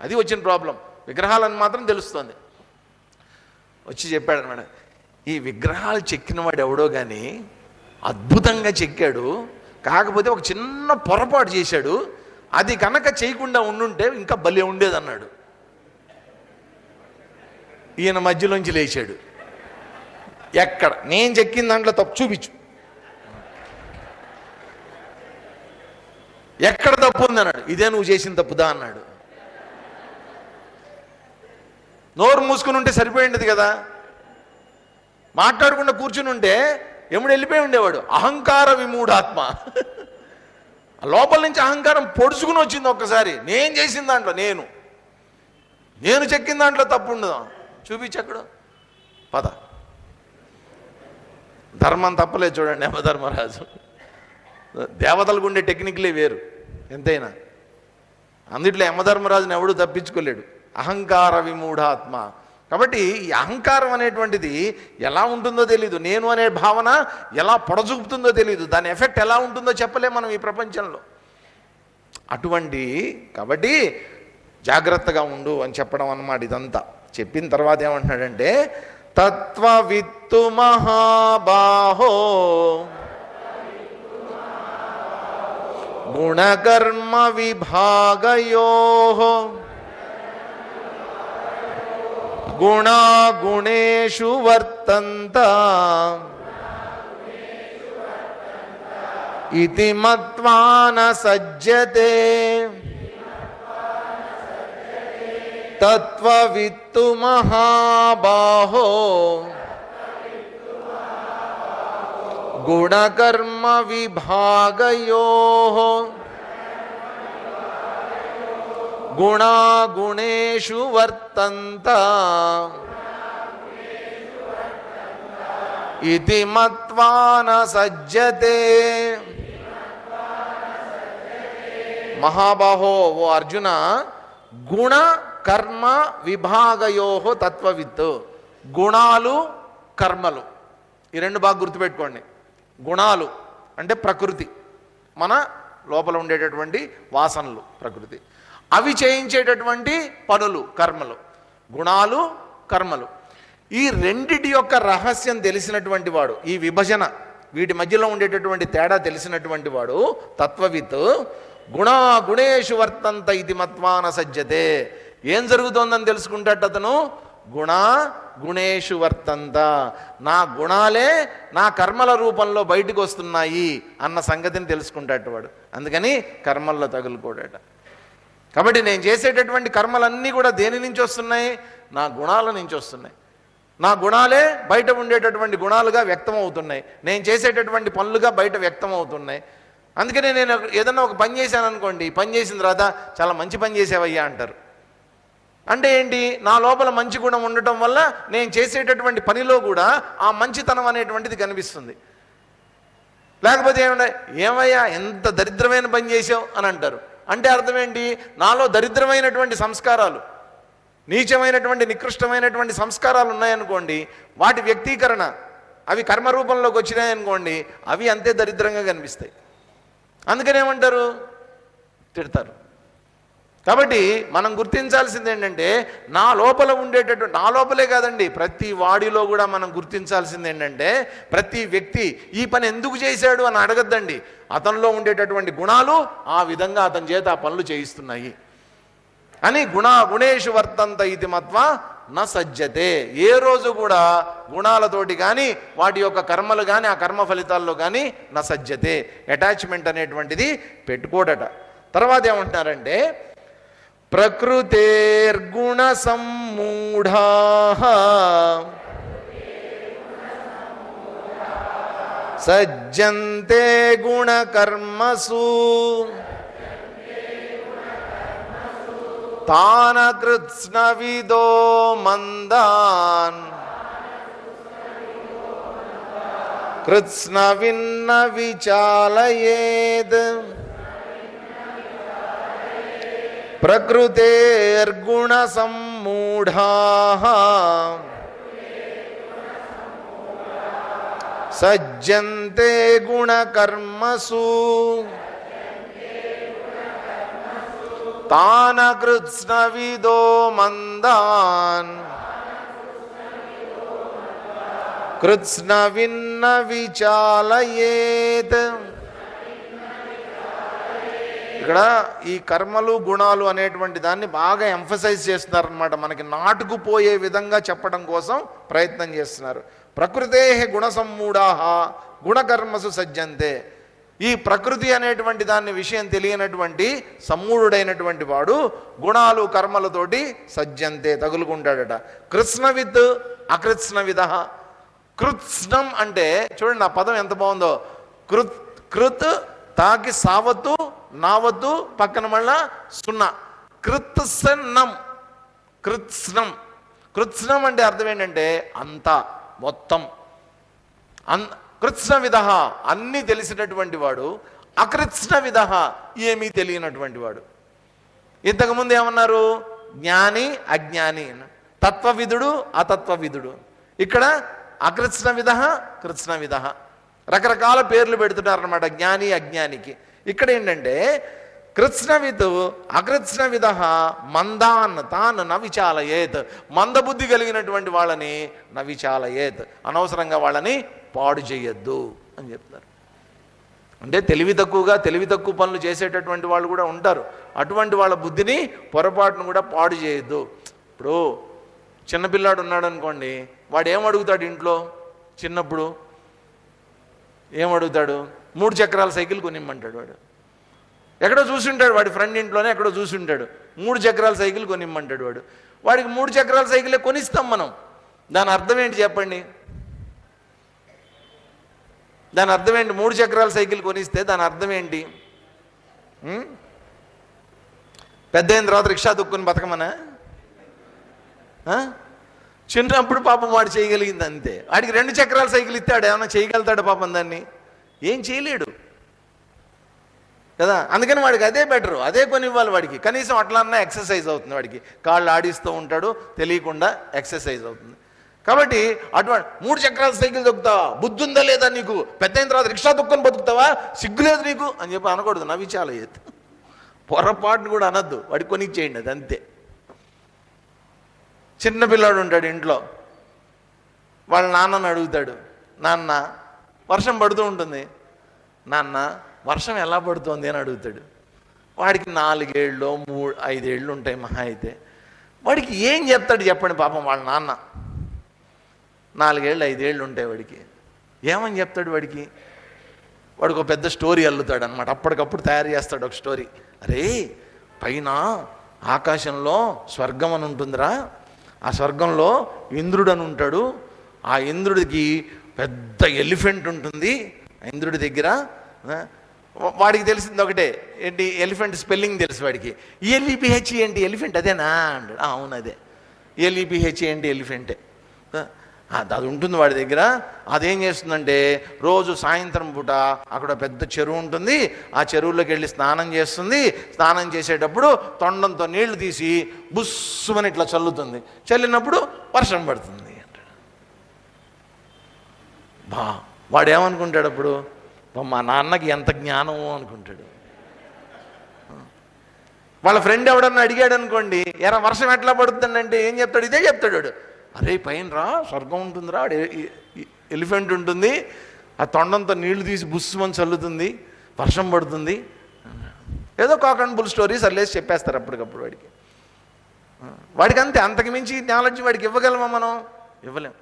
అది వచ్చిన ప్రాబ్లం. విగ్రహాలని మాత్రం తెలుస్తుంది. వచ్చి చెప్పాడు అనమాట, ఈ విగ్రహాలు చెక్కినవాడు ఎవడో కానీ అద్భుతంగా చెక్కాడు, కాకపోతే ఒక చిన్న పొరపాటు చేశాడు, అది కనుక చేయకుండా ఉండుంటే ఇంకా భలే ఉండేదన్నాడు. ఈయన మధ్యలోంచి లేచాడు, ఎక్కడ నేను చెక్కిన దాంట్లో తప్పు చూపించు, ఎక్కడ తప్పు ఉంది అన్నాడు. ఇదే నువ్వు చేసిన తప్పుదా అన్నాడు. నోరు మూసుకుని ఉంటే సరిపోయింది కదా, మాట్లాడకుండా కూర్చుని ఉంటే ఎముడు వెళ్ళిపోయి ఉండేవాడు. అహంకార విమూఢాత్మ, లోపల నుంచి అహంకారం పొడుచుకుని వచ్చింది ఒక్కసారి. నేను చేసిన దాంట్లో నేను చెక్కిన దాంట్లో తప్పు ఉండదు, చూపించక్కడు పద. ధర్మం తప్పలేదు చూడండి యమధర్మరాజు. దేవతలకు ఉండే టెక్నిక్లే వేరు ఎంతైనా. అందుట్లో యమధర్మరాజుని ఎవడూ తప్పించుకోలేడు. అహంకార విమూఢాత్మ. కాబట్టి ఈ అహంకారం అనేటువంటిది ఎలా ఉంటుందో తెలీదు, నేను అనే భావన ఎలా పొడజూపుతుందో తెలీదు, దాని ఎఫెక్ట్ ఎలా ఉంటుందో చెప్పలేం మనం ఈ ప్రపంచంలో. అటువంటి కాబట్టి జాగ్రత్తగా ఉండు అని చెప్పడం అన్నమాట. ఇదంతా చెప్పిన తర్వాత ఏమంటున్నాడంటే, తత్వవిత్తు మహాబాహో గుణకర్మ విభాగయోః గుణాగుణేషు వర్తంత ఇతి మత్వా న సజ్జతే. తత్వవిత్తు మహాబాహో గుణకర్మ విభాగయోః గుణాగుణేషు వర్తంత ఇతి మత్వా న సజ్జతే. మహాబాహో, ఓ అర్జున, గుణ కర్మ విభాగయోః తత్వవిత్తు. గుణాలు కర్మలు ఈ రెండు బాగా గుర్తుపెట్టుకోండి. గుణాలు అంటే ప్రకృతి, మన లోపల ఉండేటటువంటి వాసనలు ప్రకృతి, అవి చేయించేటటువంటి పనులు కర్మలు. గుణాలు కర్మలు, ఈ రెండిటి యొక్క రహస్యం తెలిసినటువంటి వాడు, ఈ విభజన వీటి మధ్యలో ఉండేటటువంటి తేడా తెలిసినటువంటి వాడు తత్వవిత్. గుణేషు వర్తంత ఇది మత్వాన సజ్జతే. ఏం జరుగుతోందని తెలుసుకుంటాడు అతను. గుణేషు వర్తంత, నా గుణాలే నా కర్మల రూపంలో బయటకు వస్తున్నాయి అన్న సంగతిని తెలుసుకుంటాడు వాడు. అందుకని కర్మల్లో తగులుకోడట. కాబట్టి నేను చేసేటటువంటి కర్మలన్నీ కూడా దేని నుంచి వస్తున్నాయి? నా గుణాల నుంచి వస్తున్నాయి. నా గుణాలే బయట ఉండేటటువంటి గుణాలుగా వ్యక్తం అవుతున్నాయి, నేను చేసేటటువంటి పనులుగా బయట వ్యక్తం అవుతున్నాయి. అందుకనే నేను ఏదన్నా ఒక పని చేశాను అనుకోండి, పని చేసిన తర్వాత చాలా మంచి పని చేసావయ్యా అంటారు. అంటే ఏంటి? నా లోపల మంచి గుణం ఉండటం వల్ల నేను చేసేటటువంటి పనిలో కూడా ఆ మంచితనం అనేటువంటిది కనిపిస్తుంది. లేకపోతే ఏమయ్యా ఎంత దరిద్రమైన పని చేసావు అని అంటారు. అంటే అర్థం ఏంటి? నాలో దరిద్రమైనటువంటి సంస్కారాలు, నీచమైనటువంటి నికృష్టమైనటువంటి సంస్కారాలు ఉన్నాయనుకోండి, వాటి వ్యక్తీకరణ అవి కర్మరూపంలోకి వచ్చినాయనుకోండి, అవి అంతే దరిద్రంగా కనిపిస్తాయి. అందుకని ఏమంటారు? తిడతారు. కాబట్టి మనం గుర్తించాల్సింది ఏంటంటే, నా లోపల ఉండేటటువంటి, నా లోపలే కాదండి ప్రతి వాడిలో కూడా మనం గుర్తించాల్సింది ఏంటంటే, ప్రతి వ్యక్తి ఈ పని ఎందుకు చేశాడు అని అడగద్దండి. అతనిలో ఉండేటటువంటి గుణాలు ఆ విధంగా అతని చేత ఆ పనులు చేయిస్తున్నాయి అని. గుణేషు వర్తంత ఇది మత్వా న సజ్జతే. ఏ రోజు కూడా గుణాలతోటి కానీ వాటి యొక్క కర్మలు కానీ ఆ కర్మ ఫలితాల్లో కానీ న సజ్జతే, అటాచ్మెంట్ అనేటువంటిది పెట్టుకోడట. తర్వాత ఏమంటున్నారంటే, ప్రకృతేర్గుణ సమ్మూఢాః సజ్జంతే గుణకర్మసు తాన కృత్స్నవిదో మందాన్ కృత్స్నవిన్న విచాలయేద్. ప్రకృతేర్గుణ సమ్మూఢాః సజ్జంతే గుణకర్మసు తాన కృత్స్నవిదో మందాన్ కృత్స్నవిన్న విచాలయేత్. ఇక్కడ ఈ కర్మలు గుణాలు అనేటువంటి దాన్ని బాగా ఎంఫసైజ్ చేస్తున్నారనమాట. మనకి నాటుకుపోయే విధంగా చెప్పడం కోసం ప్రయత్నం చేస్తున్నారు. ప్రకృతే గుణసమ్మూఢా గుణకర్మసు సజ్జంతే. ఈ ప్రకృతి అనేటువంటి దాన్ని విషయం తెలియనటువంటి సమ్మూఢుడైనటువంటి వాడు గుణాలు కర్మలతోటి సజ్జంతే తగులుకుంటాడట. కృత్స్నవిత్ అకృత్స్నవిద. కృత్స్నం అంటే చూడండి ఆ పదం ఎంత బాగుందో. కృత్ తాకి సావత్తు నావత్తు పక్కన మళ్ళా సున్నా. కృత్స్నం. కృత్స్నం. కృత్స్నం అంటే అర్థం ఏంటంటే అంతా మొత్తం. కృత్స్నవిద అన్నీ తెలిసినటువంటి వాడు. అకృత్స్నవిద ఏమీ తెలియనటువంటి వాడు. ఇంతకుముందు ఏమన్నారు? జ్ఞాని అజ్ఞాని, తత్వవిధుడు అతత్వవిధుడు. ఇక్కడ అకృత్స్నవిద కృత్స్నవిద రకరకాల పేర్లు పెడుతున్నారన్నమాట జ్ఞాని అజ్ఞానికి. ఇక్కడ ఏంటంటే కృత్స్నవిత్ అకృత్స్నవిద మందాన్ తాన్ నవిచాలయేత్. మందబుద్ధి కలిగినటువంటి వాళ్ళని నవిచాలయేత్, అనవసరంగా వాళ్ళని పాడు చేయొద్దు అని చెప్తారు. అంటే తెలివి తక్కువ పనులు చేసేటటువంటి వాళ్ళు కూడా ఉంటారు. అటువంటి వాళ్ళ బుద్ధిని పొరపాటును కూడా పాడు చేయొద్దు. ఇప్పుడు చిన్నపిల్లాడు ఉన్నాడు అనుకోండి, వాడు ఏమడుగుతాడు ఇంట్లో? చిన్నప్పుడు ఏమడుగుతాడు? 3 చక్రాల సైకిల్ కొనిమ్మంటాడు. వాడు ఎక్కడో చూసుంటాడు, వాడి ఫ్రెండ్ ఇంట్లోనే ఎక్కడో చూసుంటాడు, 3 చక్రాల సైకిల్ కొనిమ్మంటాడు. వాడికి 3 చక్రాల సైకిలే కొనిస్తాం మనం. దాని అర్థం ఏంటి చెప్పండి? దాని అర్థం ఏంటి? 3 చక్రాల సైకిల్ కొనిస్తే దాని అర్థం ఏంటి? పెద్ద అయిన తర్వాత రిక్షా తొక్కుని బతకమనా? చిన్నప్పుడు పాపం వాడు చేయగలిగింది అంతే. వాడికి 2 చక్రాల సైకిల్ ఇస్తాడు, ఏమన్నా చేయగలుగుతాడు? పాపం దాన్ని ఏం చేయలేడు కదా. అందుకని వాడికి అదే బెటరు, అదే కొనివ్వాలి వాడికి. కనీసం అట్లా అన్నా ఎక్సర్సైజ్ అవుతుంది, వాడికి కాళ్ళు ఆడిస్తూ ఉంటాడు, తెలియకుండా ఎక్సర్సైజ్ అవుతుంది. కాబట్టి అటువంటి 3 చక్రాల సైకిల్ దొక్కుతావా? బుద్ధి ఉందా లేదా నీకు? పెద్ద అయిన తర్వాత రిక్షా దొక్కుని బతుకుతావా? సిగ్గులేదు నీకు అని చెప్పి అనకూడదు. నవ్విచాలయ్యేది పొరపాటును కూడా అనద్దు, వాడికి కొనిచ్చేయండి, అది అంతే. చిన్న పిల్లాడు ఉంటాడు ఇంట్లో, వాళ్ళ నాన్నని అడుగుతాడు, నాన్న వర్షం పడుతూ ఉంటుంది, నాన్న వర్షం ఎలా పడుతుంది అని అడుగుతాడు. వాడికి 4 ఏళ్ళు 5 ఏళ్ళు ఉంటాయి మహా అయితే. వాడికి ఏం చెప్తాడు చెప్పండి? పాపం వాళ్ళ నాన్న 4 ఏళ్ళు 5 ఏళ్ళు ఉంటాయి వాడికి. ఏమని చెప్తాడు వాడికి? వాడికి ఒక పెద్ద స్టోరీ అల్లుతాడు అనమాట. అప్పటికప్పుడు తయారు చేస్తాడు ఒక స్టోరీ. అరే పైన ఆకాశంలో స్వర్గం అని ఉంటుందిరా, ఆ స్వర్గంలో ఇంద్రుడు అని ఉంటాడు, ఆ ఇంద్రుడికి పెద్ద ఎలిఫెంట్ ఉంటుంది ఇంద్రుడి దగ్గర. వాడికి తెలిసింది ఒకటే ఏంటి? ఎలిఫెంట్ స్పెల్లింగ్ తెలుసు వాడికి. ELEPH ఏంటి? ఎలిఫెంట్ అదేనా అంటాడు. అవును అదే. ELEPH ఏంటి? ఎలిఫెంటే. అది ఉంటుంది వాడి దగ్గర. అదేం చేస్తుందంటే రోజు సాయంత్రం పూట అక్కడ పెద్ద చెరువు ఉంటుంది, ఆ చెరువులోకి వెళ్ళి స్నానం చేస్తుంది. స్నానం చేసేటప్పుడు తొండంతో నీళ్లు తీసి బుస్సుమని ఇట్లా చల్లుతుంది. చల్లినప్పుడు వర్షం పడుతుంది అంటాడు. వాడేమనుకుంటాడు అప్పుడు? మా నాన్నకి ఎంత జ్ఞానమో అనుకుంటాడు. వాళ్ళ ఫ్రెండ్ ఎవడన్నా అడిగాడు అనుకోండి, ఎరా వర్షం ఎట్లా పడుతుందంటే ఏం చెప్తాడు? ఇదే చెప్తాడు వాడు. అరే పైన రా స్వర్గం ఉంటుందిరా, ఎలిఫెంట్ ఉంటుంది, ఆ తొండంతో నీళ్లు తీసి బుస్సుమని చల్లుతుంది, వర్షం పడుతుంది. ఏదో కాక్ అండ్ బుల్ స్టోరీస్ అల్లేసి చెప్పేస్తారు అప్పటికప్పుడు వాడికి. వాడికి అంతే, అంతకు మించి నాలెడ్జ్ వాడికి ఇవ్వగలమా మనం? ఇవ్వలేం.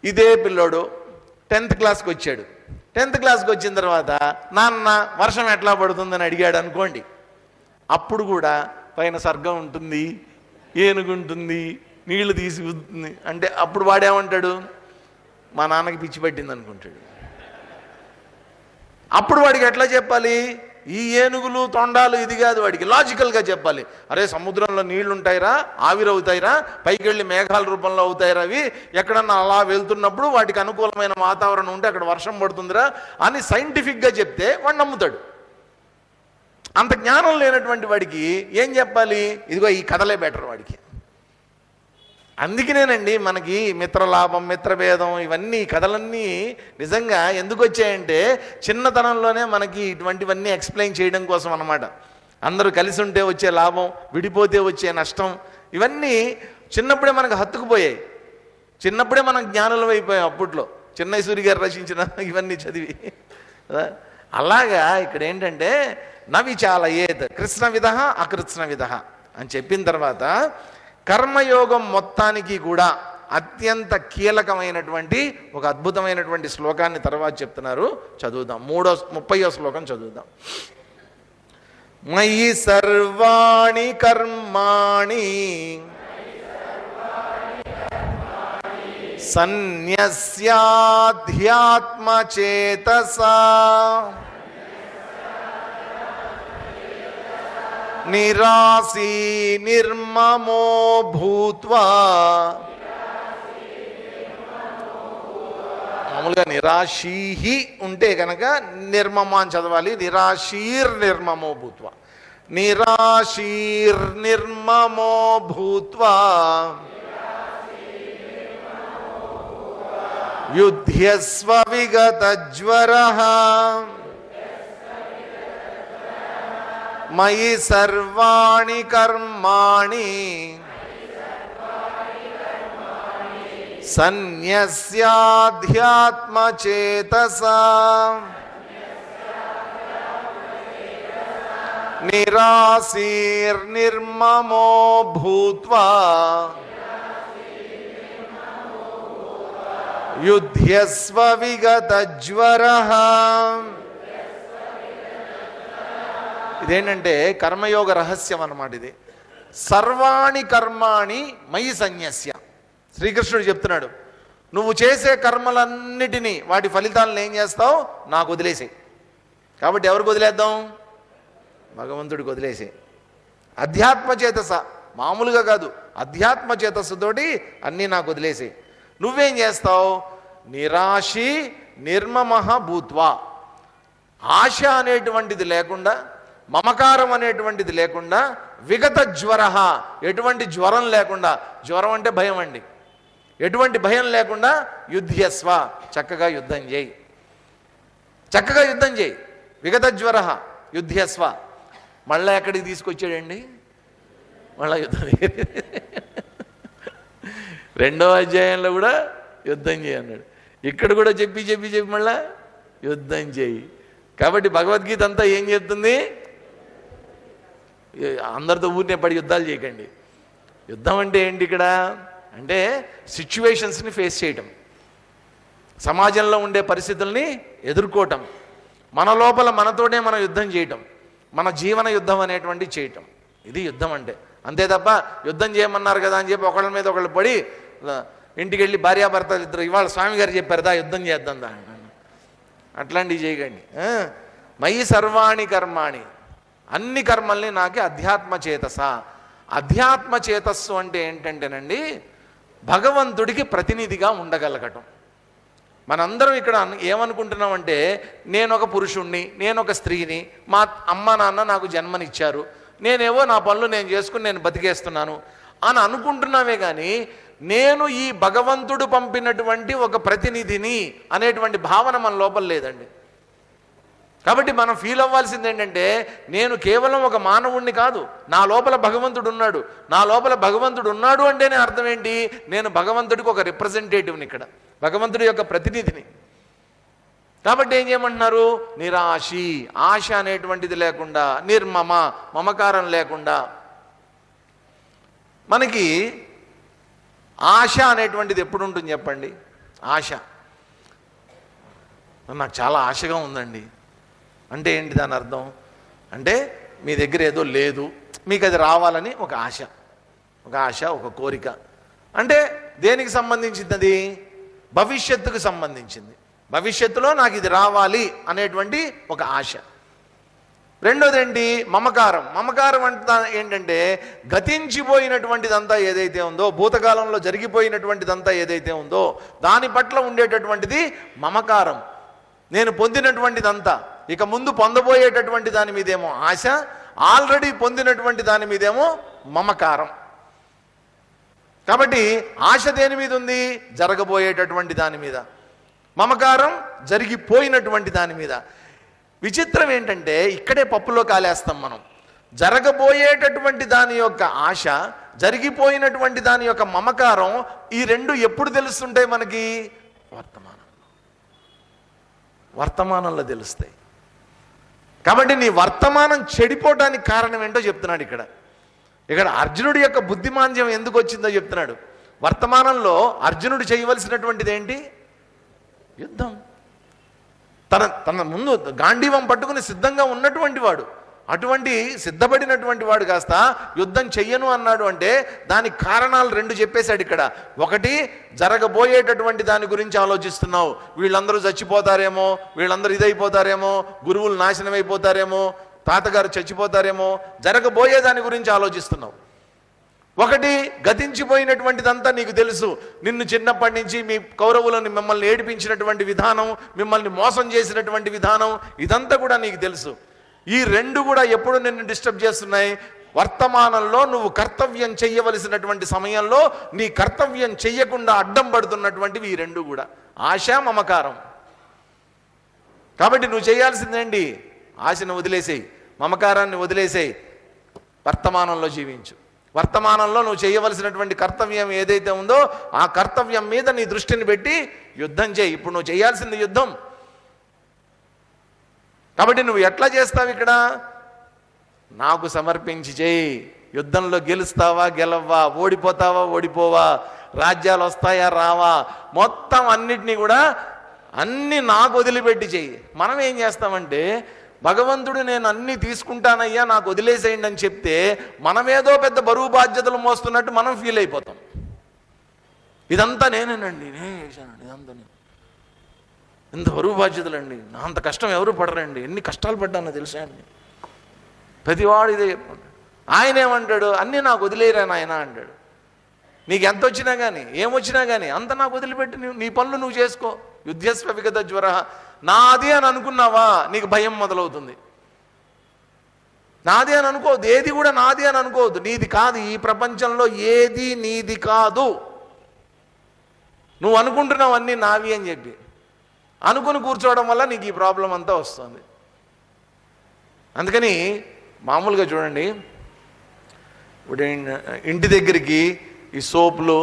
ఇదే పిల్లోడు 10th క్లాస్కి వచ్చాడు. 10th క్లాస్కి వచ్చిన తర్వాత నాన్న వర్షం ఎట్లా పడుతుందని అడిగాడు అనుకోండి. అప్పుడు కూడా పైన స్వర్గం ఉంటుంది, ఏనుగుంటుంది, నీళ్లు తీసి ఉంటుంది అంటే అప్పుడు వాడేమంటాడు? మా నాన్నకి పిచ్చి పట్టింది అనుకుంటాడు. అప్పుడు వాడికి ఎట్లా చెప్పాలి? ఈ ఏనుగులు తొండాలు ఇది కాదు, వాడికి లాజికల్గా చెప్పాలి. అరే సముద్రంలో నీళ్లు ఉంటాయిరా, ఆవిరవుతాయిరా, పైకి వెళ్ళి మేఘాల రూపంలో అవుతాయిరా, అవి ఎక్కడన్నా అలా వెళ్తున్నప్పుడు వాటికి అనుకూలమైన వాతావరణం ఉంటే అక్కడ వర్షం పడుతుందిరా అని సైంటిఫిక్గా చెప్తే వాడు నమ్ముతాడు. అంత జ్ఞానం లేనటువంటి వాడికి ఏం చెప్పాలి? ఇదిగో ఈ కథలే బెటర్ వాడికి. అందుకనేనండి మనకి మిత్రలాభం, మిత్రభేదం, ఇవన్నీ కథలన్నీ నిజంగా ఎందుకు వచ్చాయంటే చిన్నతనంలోనే మనకి ఇటువంటివన్నీ ఎక్స్ప్లెయిన్ చేయడం కోసం అన్నమాట. అందరూ కలిసి ఉంటే వచ్చే లాభం, విడిపోతే వచ్చే నష్టం, ఇవన్నీ చిన్నప్పుడే మనకు హత్తుకుపోయాయి. చిన్నప్పుడే మనం జ్ఞానులం అయిపోయాం. అప్పట్లో చిన్నైసూరి గారు రచించిన ఇవన్నీ చదివి. అలాగా ఇక్కడ ఏంటంటే నవిచాలయేత్ కృష్ణ విధ అకృష్ణ విధ అని చెప్పిన తర్వాత కర్మయోగం మొత్తానికి కూడా అత్యంత కీలకమైనటువంటి ఒక అద్భుతమైనటువంటి శ్లోకాన్ని తర్వాత చెప్తున్నారు. చదువుదాం. 30వ శ్లోకం చదువుదాం. మయి సర్వాణి కర్మాణి సన్యస్యాధ్యాత్మచేతసా నిరాశీ నిర్మమో భూత్వా. మామూలుగా నిరాశీహి ఉంటే కనుక నిర్మమ అని చదవాలి. నిరాశీర్ నిర్మమో భూత్వా, నిరాశీర్ నిర్మమో భూత్వా యుధ్యస్వ విగతజ్వరః మయి సర్వాణి కర్మాణి సన్యస్యాధ్యాత్మచేతసా నిరాశీర్నిర్మమో భూత్వా యుధ్యస్వ విగతజ్వరః. ఇదేంటంటే కర్మయోగ రహస్యం అన్నమాట. ఇది సర్వాణి కర్మాణి మయి సన్యస్య. శ్రీకృష్ణుడు చెప్తున్నాడు, నువ్వు చేసే కర్మలన్నిటినీ వాటి ఫలితాలను ఏం చేస్తావు? నాకు వదిలేసి. కాబట్టి ఎవరికి వదిలేద్దాం? భగవంతుడికి వదిలేసి. అధ్యాత్మచేతస, మామూలుగా కాదు, అధ్యాత్మచేతస్సుతోటి అన్నీ నాకు వదిలేసి. నువ్వేం చేస్తావు? నిరాశి నిర్మమః భూత్వా, ఆశ అనేటువంటిది లేకుండా, మమకారం అనేటువంటిది లేకుండా, విగత జ్వర, ఎటువంటి జ్వరం లేకుండా, జ్వరం అంటే భయం అండి, ఎటువంటి భయం లేకుండా యుధ్యస్వ, చక్కగా యుద్ధం చేయి, చక్కగా యుద్ధం చేయి. విగత జ్వర యుధ్యస్వ. మళ్ళీ ఎక్కడికి తీసుకొచ్చాడండి? మళ్ళా యుద్ధం. 2వ అధ్యాయంలో కూడా యుద్ధం చేయి అన్నాడు. ఇక్కడ కూడా చెప్పి చెప్పి చెప్పి మళ్ళా యుద్ధం చేయి. కాబట్టి భగవద్గీత అంతా ఏం చెప్తుంది? అందరితో ఊరినే పడి యుద్ధాలు చేయకండి. యుద్ధం అంటే ఏంటి ఇక్కడ? అంటే సిచ్యువేషన్స్ని ఫేస్ చేయటం, సమాజంలో ఉండే పరిస్థితుల్ని ఎదుర్కోవటం, మన లోపల మనతోనే మనం యుద్ధం చేయటం, మన జీవన యుద్ధం అనేటువంటి చేయటం. ఇది యుద్ధం అంటే. అంతే తప్ప యుద్ధం చేయమన్నారు కదా అని చెప్పి ఒకళ్ళ మీద ఒకళ్ళు పడి ఇంటికి వెళ్ళి భార్యాభర్తలు ఇద్దరు ఇవాళ స్వామి గారు చెప్పారు దా యుద్ధం చేద్దాం దా, అట్లాంటివి చేయకండి. మయి సర్వాణి కర్మాణి, అన్ని కర్మల్ని నాకే అధ్యాత్మచేతస. అధ్యాత్మచేతస్సు అంటే ఏంటంటేనండి భగవంతుడికి ప్రతినిధిగా ఉండగలగటం. మనందరం ఇక్కడ ఏమనుకుంటున్నామంటే నేను ఒక పురుషుణ్ణి, నేను ఒక స్త్రీని, మా అమ్మ నాన్న నాకు జన్మనిచ్చారు, నేనేవో నా పనులు నేను చేసుకుని నేను బతికేస్తున్నాను అని అనుకుంటున్నామే కానీ నేను ఈ భగవంతుడు పంపినటువంటి ఒక ప్రతినిధిని అనేటువంటి భావన మన లోపల లేదండి. కాబట్టి మనం ఫీల్ అవ్వాల్సింది ఏంటంటే నేను కేవలం ఒక మానవుణ్ణి కాదు, నా లోపల భగవంతుడు ఉన్నాడు. నా లోపల భగవంతుడు ఉన్నాడు అంటేనే అర్థం ఏంటి? నేను భగవంతుడికి ఒక రిప్రజెంటేటివ్ని, ఇక్కడ భగవంతుడి యొక్క ప్రతినిధిని. కాబట్టి ఏం చేయమంటున్నారు? నిరాశి, ఆశ అనేటువంటిది లేకుండా, నిర్మమ, మమకారం లేకుండా. మనకి ఆశ అనేటువంటిది ఎప్పుడు ఉంటుంది చెప్పండి? ఆశ, నాకు చాలా ఆశగా ఉందండి అంటే ఏంటి దాని అర్థం? అంటే మీ దగ్గర ఏదో లేదు, మీకు అది రావాలని ఒక ఆశ, ఒక కోరిక. అంటే దేనికి సంబంధించింది? అది భవిష్యత్తుకు సంబంధించింది. భవిష్యత్తులో నాకు ఇది రావాలి అనేటువంటి ఒక ఆశ. రెండోది ఏంటి? మమకారం. మమకారం అంటే ఏంటంటే గతించిపోయినటువంటిదంతా ఏదైతే ఉందో, భూతకాలంలో జరిగిపోయినటువంటిదంతా ఏదైతే ఉందో దాని పట్ల ఉండేటటువంటిది మమకారం. నేను పొందినటువంటిదంతా ఇక ముందు పొందబోయేటటువంటి దాని మీదేమో ఆశ, ఆల్రెడీ పొందినటువంటి దాని మీదేమో మమకారం. కాబట్టి ఆశ దేని మీద ఉంది? జరగబోయేటటువంటి దాని మీద. మమకారం జరిగిపోయినటువంటి దాని మీద. విచిత్రం ఏంటంటే ఇక్కడే పప్పులో కాలేస్తాం మనం. జరగబోయేటటువంటి దాని యొక్క ఆశ, జరిగిపోయినటువంటి దాని యొక్క మమకారం, ఈ రెండు ఎప్పుడు తెలుస్తుంటాయి మనకి? వర్తమానంలో తెలుస్తాయి. కాబట్టి నీ వర్తమానం చెడిపోవడానికి కారణం ఏంటో చెప్తున్నాడు ఇక్కడ. అర్జునుడి యొక్క బుద్ధిమాంద్యం ఎందుకు వచ్చిందో చెప్తున్నాడు. వర్తమానంలో అర్జునుడు చేయవలసినటువంటిది ఏంటి? యుద్ధం. తన ముందు గాంధీవం పట్టుకుని సిద్ధంగా ఉన్నటువంటి వాడు, అటువంటి సిద్ధపడినటువంటి వాడు కాస్త యుద్ధం చెయ్యను అన్నాడు అంటే దానికి కారణాలు రెండు చెప్పేశాడు ఇక్కడ. ఒకటి, జరగబోయేటటువంటి దాని గురించి ఆలోచిస్తున్నావు. వీళ్ళందరూ చచ్చిపోతారేమో, వీళ్ళందరూ ఇదైపోతారేమో, గురువులు నాశనం అయిపోతారేమో, తాతగారు చచ్చిపోతారేమో, జరగబోయే దాని గురించి ఆలోచిస్తున్నావు. ఒకటి, గతించిపోయినటువంటిదంతా నీకు తెలుసు. నిన్ను చిన్నప్పటి నుంచి మీ కౌరవులను మిమ్మల్ని ఏడిపించినటువంటి విధానం, మిమ్మల్ని మోసం చేసినటువంటి విధానం, ఇదంతా కూడా నీకు తెలుసు. ఈ రెండు కూడా ఎప్పుడు నిన్ను డిస్టర్బ్ చేస్తున్నాయి? వర్తమానంలో నువ్వు కర్తవ్యం చెయ్యవలసినటువంటి సమయంలో నీ కర్తవ్యం చెయ్యకుండా అడ్డం పడుతున్నటువంటివి ఈ రెండు కూడా, ఆశ, మమకారం. కాబట్టి నువ్వు చేయాల్సిందేంటి? ఆశను వదిలేసేయి, మమకారాన్ని వదిలేసేయి, వర్తమానంలో జీవించు. వర్తమానంలో నువ్వు చేయవలసినటువంటి కర్తవ్యం ఏదైతే ఉందో ఆ కర్తవ్యం మీద నీ దృష్టిని పెట్టి యుద్ధం చేయి. ఇప్పుడు నువ్వు చేయాల్సింది యుద్ధం. కాబట్టి నువ్వు ఎట్లా చేస్తావు? ఇక్కడ నాకు సమర్పించి చేయి. యుద్ధంలో గెలుస్తావా గెలవ్వా, ఓడిపోతావా ఓడిపోవా, రాజ్యాలు వస్తాయా రావా, మొత్తం అన్నిటినీ కూడా అన్నీ నాకు వదిలిపెట్టి చేయి. మనం ఏం చేస్తామంటే, భగవంతుడు నేను అన్నీ తీసుకుంటానయ్యా నాకు వదిలేసేయండి అని చెప్తే మనమేదో పెద్ద బరువు బాధ్యతలు మోస్తున్నట్టు మనం ఫీల్ అయిపోతాం. ఇదంతా నేనేనండి, నేను చేశానండి, ఇదంతా నేను, ఎంత బరువు బాధ్యతలండి, నా అంత కష్టం ఎవరు పడరండి, ఎన్ని కష్టాలు పడ్డానో తెలుసా అండి. ప్రతివాడు ఇదే చెప్పండి. ఆయన ఏమంటాడు? అన్నీ నాకు వదిలేరా నాయన అంటాడు. నీకు ఎంత వచ్చినా కానీ ఏమొచ్చినా కానీ అంత నాకు వదిలిపెట్టి నీ పనులు నువ్వు చేసుకో. యుద్ధస్వ విగత జ్వర. నాది అని అనుకున్నావా నీకు భయం మొదలవుతుంది. నాది అని అనుకోవద్దు, ఏది కూడా నాది అని అనుకోవద్దు. నీది కాదు, ఈ ప్రపంచంలో ఏది నీది కాదు. నువ్వు అనుకుంటున్నావు అన్నీ నావి అని చెప్పి అనుకుని కూర్చోవడం వల్ల నీకు ఈ ప్రాబ్లం అంతా వస్తుంది. అందుకని మామూలుగా చూడండి, ఇప్పుడు ఇంటి దగ్గరికి ఈ సోపులు,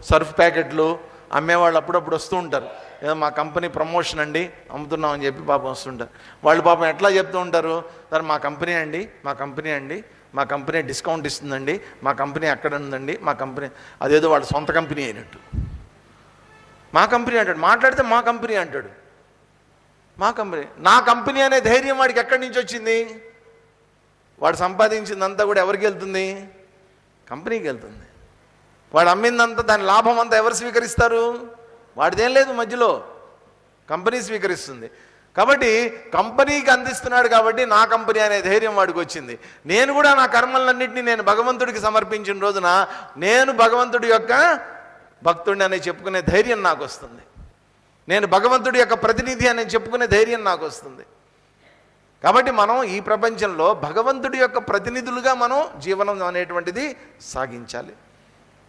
సర్ఫ్ ప్యాకెట్లు అమ్మేవాళ్ళు అప్పుడప్పుడు వస్తూ ఉంటారు. ఏదో మా కంపెనీ ప్రమోషన్ అండి అమ్ముతున్నామని చెప్పి పాపం వస్తుంటారు. వాళ్ళు పాపం ఎట్లా చెప్తూ ఉంటారు? సార్ మా కంపెనీ అండి, మా కంపెనీ అండి, మా కంపెనీ డిస్కౌంట్ ఇస్తుందండి, మా కంపెనీ అక్కడ ఉందండి, మా కంపెనీ, అదేదో వాళ్ళ సొంత కంపెనీ అయినట్టు మా కంపెనీ అంటాడు. మాట్లాడితే మా కంపెనీ అంటాడు. మా కంపెనీ, నా కంపెనీ అనే ధైర్యం వాడికి ఎక్కడి నుంచి వచ్చింది? వాడు సంపాదించిందంతా కూడా ఎవరికి వెళ్తుంది? కంపెనీకి వెళ్తుంది. వాడు అమ్మిందంతా, దాని లాభం అంతా ఎవరు స్వీకరిస్తారు? వాడిదేం లేదు మధ్యలో, కంపెనీ స్వీకరిస్తుంది. కాబట్టి కంపెనీకి అందిస్తున్నాడు కాబట్టి నా కంపెనీ అనే ధైర్యం వాడికి వచ్చింది. నేను కూడా నా కర్మలన్నింటినీ నేను భగవంతుడికి సమర్పించిన రోజున నేను భగవంతుడి యొక్క భక్తుడిని అని చెప్పుకునే ధైర్యం నాకు వస్తుంది. నేను భగవంతుడి యొక్క ప్రతినిధి అని చెప్పుకునే ధైర్యం నాకు వస్తుంది. కాబట్టి మనం ఈ ప్రపంచంలో భగవంతుడి యొక్క ప్రతినిధులుగా మనం జీవనం అనేటువంటిది సాగించాలి.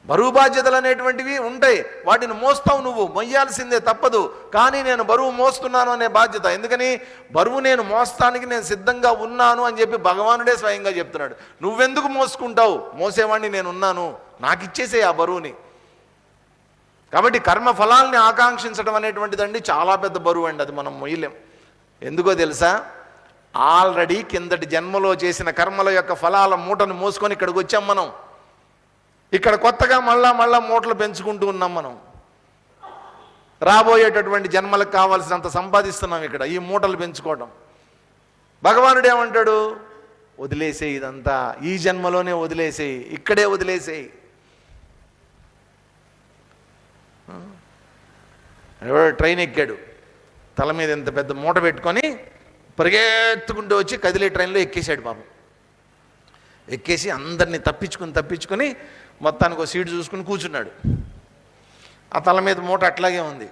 బరువు బాధ్యతలు అనేటువంటివి ఉంటాయి, వాటిని మోస్తావు, నువ్వు మొయ్యాల్సిందే తప్పదు. కానీ నేను బరువు మోస్తున్నాను అనే బాధ్యత, ఎందుకని బరువు నేను మోస్తానికి నేను సిద్ధంగా ఉన్నాను అని చెప్పి భగవానుడే స్వయంగా చెప్తున్నాడు. నువ్వెందుకు మోసుకుంటావు? మోసేవాడిని నేను ఉన్నాను, నాకు ఇచ్చేసే ఆ బరువుని. కాబట్టి కర్మ ఫలాల్ని ఆకాంక్షించడం అనేటువంటిదండి చాలా పెద్ద బరువు అండి, అది మనం మొయ్యలేం. ఎందుకో తెలుసా? ఆల్రెడీ కిందటి జన్మలో చేసిన కర్మల యొక్క ఫలాల మూటను మోసుకొని ఇక్కడికి వచ్చాం మనం. ఇక్కడ కొత్తగా మళ్ళా మూటలు పెంచుకుంటూ ఉన్నాం మనం. రాబోయేటటువంటి జన్మలకు కావాల్సినంత సంపాదిస్తున్నాం ఇక్కడ ఈ మూటలు పెంచుకోవడం. భగవానుడు ఏమంటాడు? వదిలేసేయి, ఇదంతా ఈ జన్మలోనే వదిలేసేయి, ఇక్కడే వదిలేసేయి. ఎవడో ట్రైన్ ఎక్కాడు, తల మీద ఇంత పెద్ద మూట పెట్టుకొని పరిగెత్తుకుంటూ వచ్చి కదిలే ట్రైన్లో ఎక్కేసాడు పాపం. ఎక్కేసి అందరినీ తప్పించుకొని మొత్తానికి ఒక సీటు చూసుకుని కూర్చున్నాడు. ఆ తల మీద మూట అట్లాగే ఉంది.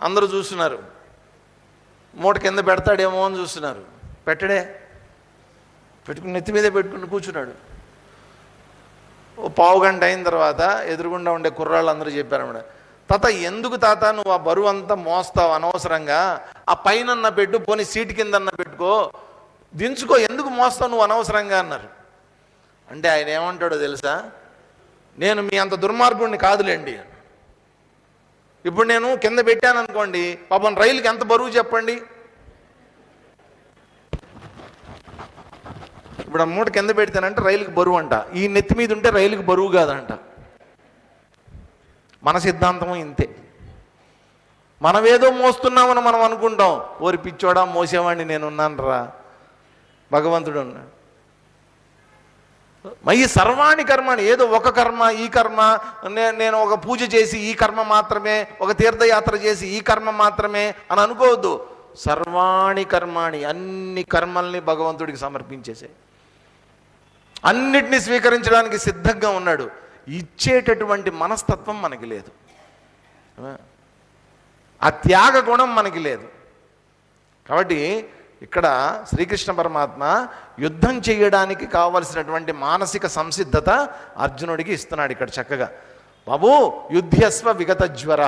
అందరూ చూస్తున్నారు, మూట కింద పెడతాడేమో అని చూస్తున్నారు. పెట్టడే, పెట్టుకుని నెత్తి మీదే పెట్టుకుని కూర్చున్నాడు. ఓ పావు గంట అయిన తర్వాత ఎదురుగుండా ఉండే కుర్రాళ్ళు అందరూ చెప్పారన్నమాట, తాత ఎందుకు తాత నువ్వు ఆ బరువు అంతా మోస్తావు అనవసరంగా, ఆ పైన పెట్టు, పోనీ సీటు కిందన్నా పెట్టుకో, దించుకో, ఎందుకు మోస్తావు నువ్వు అనవసరంగా అన్నారు. అంటే ఆయన ఏమంటాడో తెలుసా, నేను మీ అంత దుర్మార్గుడిని కాదులేండి. ఇప్పుడు నేను కింద పెట్టాను అనుకోండి, పాపం రైలుకి ఎంత బరువు చెప్పండి. ఇప్పుడు ఆ మూట కింద పెడితేనంటే రైలుకి బరువు అంట, ఈ నెత్తి మీద ఉంటే రైలుకి బరువు కాదంట. మన సిద్ధాంతం ఇంతే. మనమేదో మోస్తున్నామని మనం అనుకుంటాం. ఓరి పిచ్చోడా, మోసేవాడిని నేనున్నాను రా, భగవంతుడు ఉన్నాడు. మయి సర్వాణి కర్మని, ఏదో ఒక కర్మ ఈ కర్మ, నేను ఒక పూజ చేసి ఈ కర్మ మాత్రమే, ఒక తీర్థయాత్ర చేసి ఈ కర్మ మాత్రమే అని అనుకోవద్దు. సర్వాణి కర్మాణి, అన్ని కర్మల్ని భగవంతుడికి సమర్పించేసే, అన్నిటినీ స్వీకరించడానికి సిద్ధంగా ఉన్నాడు. ఇచ్చేటటువంటి మనస్తత్వం మనకి లేదు, ఆ త్యాగ గుణం మనకి లేదు. కాబట్టి ఇక్కడ శ్రీకృష్ణ పరమాత్మ యుద్ధం చేయడానికి కావలసినటువంటి మానసిక సంసిద్ధత అర్జునుడికి ఇస్తున్నాడు. ఇక్కడ చక్కగా, బాబు యుద్ధస్వ విగత జ్వర.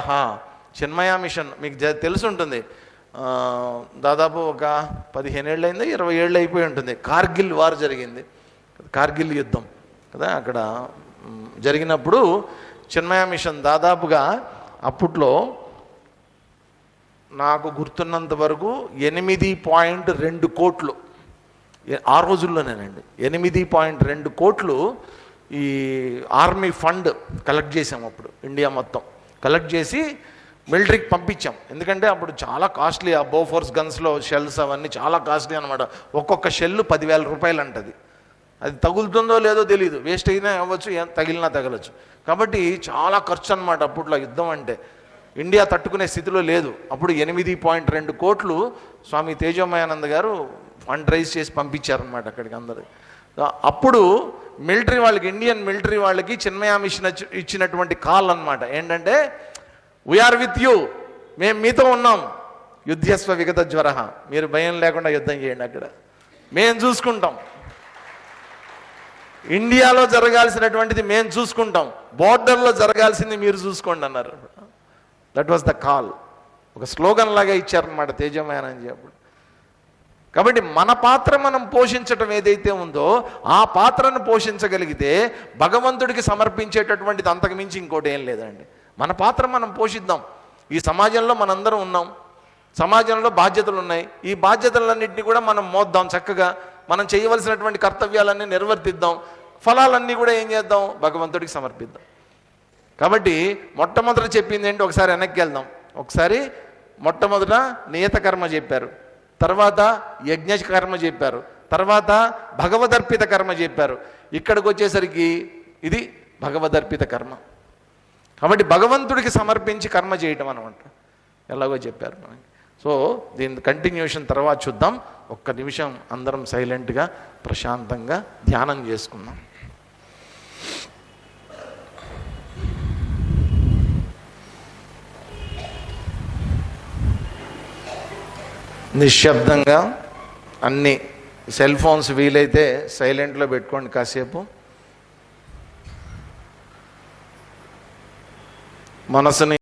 చిన్మయ మిషన్ మీకు తెలిసి ఉంటుంది, దాదాపు ఒక 15 ఏళ్ళు అయింది, 20 ఏళ్ళు అయిపోయి ఉంటుంది. కార్గిల్ వార్ జరిగింది, కార్గిల్ యుద్ధం కదా. అక్కడ జరిగినప్పుడు చిన్మయ మిషన్ దాదాపుగా అప్పట్లో నాకు గుర్తున్నంత వరకు 8.2 కోట్లు, ఆ రోజుల్లోనేనండి, 8.2 కోట్లు ఈ ఆర్మీ ఫండ్ కలెక్ట్ చేసాం. అప్పుడు ఇండియా మొత్తం కలెక్ట్ చేసి మిలిటరీకి పంపించాం. ఎందుకంటే అప్పుడు చాలా కాస్ట్లీ, ఆ బోఫోర్స్ గన్స్లో షెల్స్ అవన్నీ చాలా కాస్ట్లీ అనమాట. ఒక్కొక్క షెల్లు 10,000 రూపాయలు అంటది. అది తగులుతుందో లేదో తెలియదు, వేస్ట్ అయినా అవ్వచ్చు, తగిలినా తగలచ్చు. కాబట్టి చాలా ఖర్చు అనమాట అప్పట్లో యుద్ధం అంటే. ఇండియా తట్టుకునే స్థితిలో లేదు. అప్పుడు 8.2 కోట్లు స్వామి తేజోమయానంద గారు ఫండ్ రైజ్ చేసి పంపించారనమాట అక్కడికి అందరు. అప్పుడు మిలిటరీ వాళ్ళకి, ఇండియన్ మిలిటరీ వాళ్ళకి చిన్మయ మిషన్ ఇచ్చినటువంటి కాల్ అనమాట ఏంటంటే, వీఆర్ విత్ యూ, మేము మీతో ఉన్నాం, యుద్ధస్వ విగత జ్వర, మీరు భయం లేకుండా యుద్ధం చేయండి, అక్కడ మేము చూసుకుంటాం, ఇండియాలో జరగాల్సినటువంటిది మేము చూసుకుంటాం, బోర్డర్లో జరగాల్సింది మీరు చూసుకోండి అన్నారు. That was the call. ఒక స్లోగన్ లాగా ఇచ్చారనమాట తేజోమయానందజీ అప్పుడు. కాబట్టి మన పాత్ర మనం పోషించటం ఏదైతే ఉందో ఆ పాత్రను పోషించగలిగితే భగవంతుడికి సమర్పించేటటువంటిది అంతకు మించి ఇంకోటి ఏం లేదండి. మన పాత్ర మనం పోషిద్దాం. ఈ సమాజంలో మనందరం ఉన్నాం, సమాజంలో బాధ్యతలు ఉన్నాయి. ఈ బాధ్యతలన్నింటినీ కూడా మనం మోద్దాం, చక్కగా మనం చేయవలసినటువంటి కర్తవ్యాలన్నీ నిర్వర్తిద్దాం, ఫలాలన్నీ కూడా ఏం చేద్దాం, భగవంతుడికి సమర్పిద్దాం. కాబట్టి మొట్టమొదట చెప్పింది ఏంటి, ఒకసారి వెనక్కి వెళ్దాం. ఒకసారి మొట్టమొదట నియత కర్మ చెప్పారు, తర్వాత యజ్ఞ కర్మ చెప్పారు, తర్వాత భగవదర్పిత కర్మ చెప్పారు. ఇక్కడికి వచ్చేసరికి ఇది భగవదర్పిత కర్మ. కాబట్టి భగవంతుడికి సమర్పించి కర్మ చేయటం అనమాట, ఎలాగో చెప్పారు మనకి. సో దీని కంటిన్యూషన్ తర్వాత చూద్దాం. ఒక్క నిమిషం అందరం సైలెంట్గా ప్రశాంతంగా ధ్యానం చేసుకుందాం. నిశ్శబ్దంగా అన్ని సెల్ ఫోన్స్ వీలైతే సైలెంట్లో పెట్టుకోండి కాసేపు. మనసుని